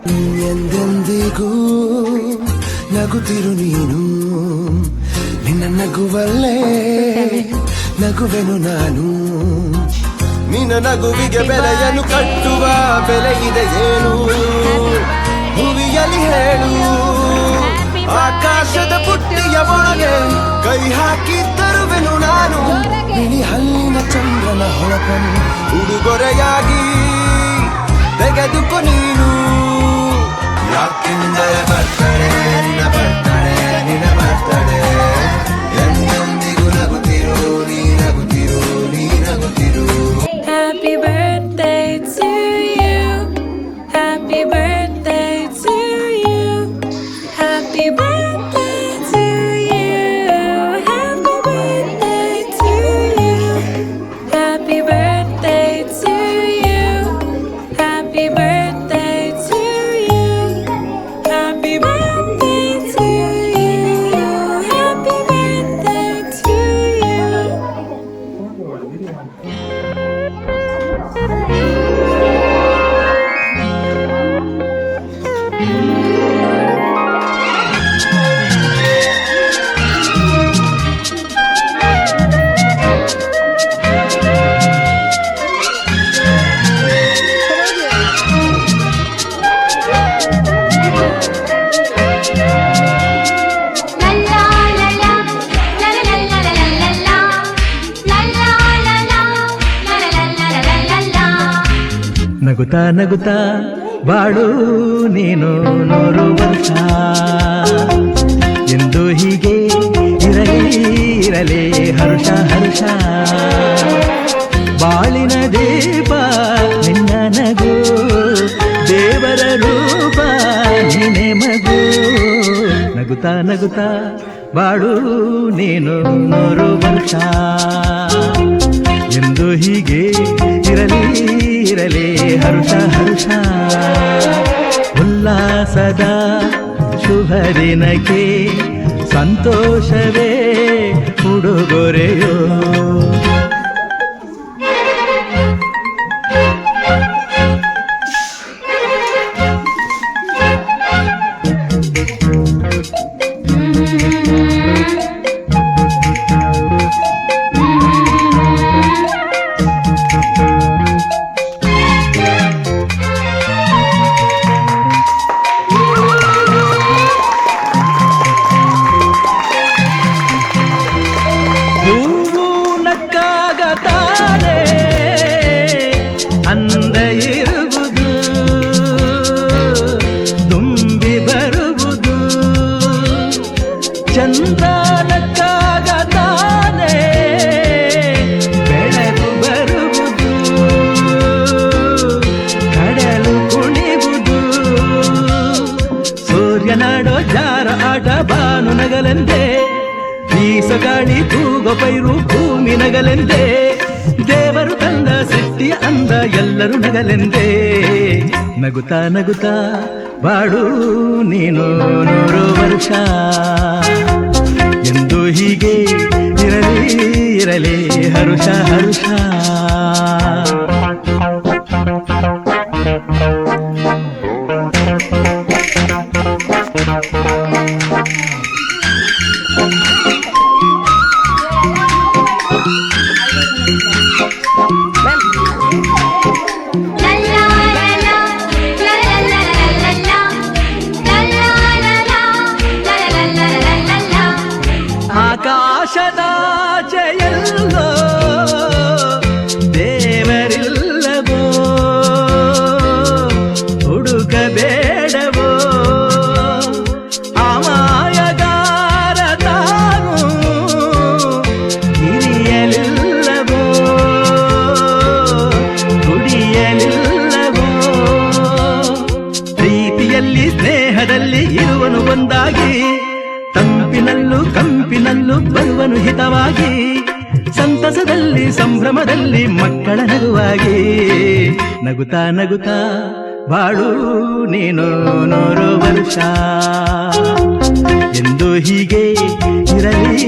ಎಂದೆಂದಿಗೂ ನಗುತ್ತಿರು ನೀನು, ನಿನ್ನ ನಗುವಲ್ಲೇ ನಗುವೆನು ನಾನು. ನಿನ್ನ ನಗುವಿಗೆ ಬೆಲೆಯನ್ನು ಕಟ್ಟುವ ಬೆಲೆ ಇದೆ ಏನು, ಭುವಿಯಲ್ಲಿ ಹೇಳು. ಆಕಾಶದ ಪುಟ್ಟಿಯ ಒಳಗೆ ಕೈ ಹಾಕಿ ತರುವೆನು ನಾನು, ಬಿಳಿ ಹಲ್ಲಿನ ಚಂದ್ರನ ಹೊಳಪನು ಉಡುಗೊರೆಯಾಗಿ ತೆಗೆದುಕೊ ನೀನು. ಯಾಕೆಂದರೆ ಬರ್ತಡೆ ನಿನ್ನ ಬರ್ತಡೆ, ನಿನ್ನ ಬರ್ತಡೆ. ಎಂದೆಂದಿಗೂ ನಗುತ್ತಿರು ನೀ, ನಗುತ್ತಿರು ನೀ, ನಗುತ್ತಿರು. Happy birthday to you. Happy birthday to you. Happy birthday to you. Happy birthday to you. Happy birthday to you. Happy birthday to you. Happy birthday to you. Happy birthday to you. ನಗುತ್ತಾ ನಗುತ್ತಾ ಬಾಳು ನೀನು 100 ವರ್ಷ, ಎಂದು ಹೀಗೆ ಇರಲಿ ಹರುಷ ಹರುಷ. ಬಾಳಿನ ದೀಪ ನಿನ್ನ ನಗು, ದೇವರ ರೂಪ ನೀನೆ ಮಗು. ನಗುತ್ತಾ ನಗುತ್ತಾ ಬಾಳು ನೀನು 100 ವರ್ಷ, ಎಂದು ಹೀಗೆ ಇರಲಿ ಹರುಷ ಹರುಷ. ಉಲ್ಲಾಸದ ಶುಭ ದಿನಕ್ಕೆ ಸಂತೋಷವೇ ಉಡುಗೊರೆಯೋ. ಹೂವು ನಕ್ಕಾಗ ತಾನೇ ಅಂದ ಇರುವುದು, ತುಂಬಿ ಬರುವುದು. ಚಂದ್ರ ನಕ್ಕಾಗ ತಾನೇ ಬೆಳಕು ಬರುವುದು, ಕಡಲು ಕುಣಿವುದು. ಸೂರ್ಯನಾಡೋ ಜಾರ ಆಟ ಬಾನು ನಗಲೆಂದೇ, ಬೀಸಗಾಳಿ ತೂಗೋ ಪೈರು ಭೂಮಿ ನಗಲೆಂದೇ. ದೇವರು ತಂದ ಸೃಷ್ಟಿಯ ಅಂದ ಎಲ್ಲರೂ ನಗಲೆಂದೇ. ನಗುತ್ತಾ ನಗುತ್ತಾ ಬಾಳು ನೀನು 100 ವರ್ಷ, ಎಂದು ಹೀಗೆ ಇರಲಿ ಹರುಷ ಹರುಷ. ಆಕಾಶದಾಚೆಯಲ್ಲೋ ದೇವರಿಲ್ಲವೋ, ಹುಡುಕಬೇಡವೋ. ಅಮಾಯಗಾರ ತಾನು ಹಿರಿಯಲಿಲ್ಲವೋ, ಕುಡಿಯಲಿಲ್ಲವೋ. ಪ್ರೀತಿಯಲ್ಲಿ ಸ್ನೇಹದಲ್ಲಿ ಇರುವನು ಒಂದಾಗಿ, ತಂಪಿನಲ್ಲೂ ಕಂಪಿನಲ್ಲೂ ಬರುವನು ಹಿತವಾಗಿ. ಸಂತಸದಲ್ಲಿ ಸಂಭ್ರಮದಲ್ಲಿ ಮಕ್ಕಳ ನಗುವಾಗಿ. ನಗುತ್ತಾ ನಗುತ್ತಾ ಬಾಳು ನೀನು 100 ವರ್ಷ, ಎಂದು ಹೀಗೆ ಇರಲಿ